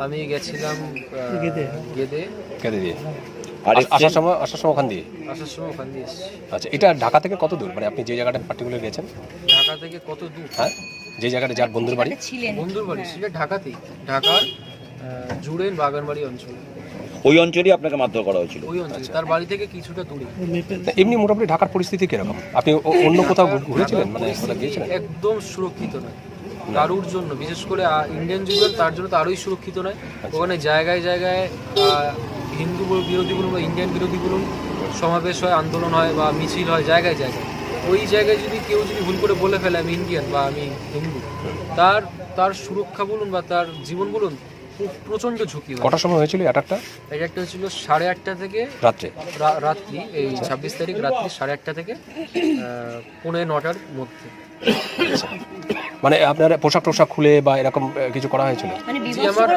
আমি গেছিলাম গেদে দিয়ে আর আসার সময় ওখান দিয়ে ওখান দিয়ে এসেছি। আচ্ছা, এটা ঢাকা থেকে কত দূর, মানে আপনি যে জায়গাটা পার্টিকুলার গেছেন? ঢাকা থেকে কত দূর? হ্যাঁ, যে জায়গাটা যার বন্ধুর বাড়ি সেটা ঢাকাতেই, ঢাকার জুড়েন বাগানবাড়ি অঞ্চল। ওই অঞ্চলেই আপনাকে মারধর করা হয়েছিল? ওই অঞ্চলে, তার বাড়ি থেকে কিছুটা দূরে। এমনি মোটামুটি ঢাকার পরিস্থিতি কিরকম? আপনি অন্য কোথাও ঘুরেছিলেন, মানে কোথাও গিয়েছিলেন? একদম সুরক্ষিত নয় কারুর জন্য, বিশেষ করে ইন্ডিয়ান যুগের, তার জন্য তো আরোই সুরক্ষিত নয়। ওখানে জায়গায় জায়গায় হিন্দু বিরোধী বলুন বা ইন্ডিয়ান বিরোধী বলুন সমাবেশ হয়, আন্দোলন হয় বা মিছিল হয় জায়গায় জায়গায়। ওই জায়গায় যদি কেউ যদি ভুল করে বলে ফেলে আমি ইন্ডিয়ান বা আমি হিন্দু, তার সুরক্ষা বলুন বা তার জীবন বলুন প্রচণ্ড ঝুঁকি হয়। কটার সময় হয়েছিল অ্যাটাকটা? একটা হচ্ছিল 8:30 থেকে রাত্রে, রাত্রি এই 26 তারিখ রাত্রি 8:30 থেকে 9:45-র মধ্যে। মানে আপনার পোশাক টোশাক খুলে বা এরকম কিছু করা হয়েছিল? জি, আমার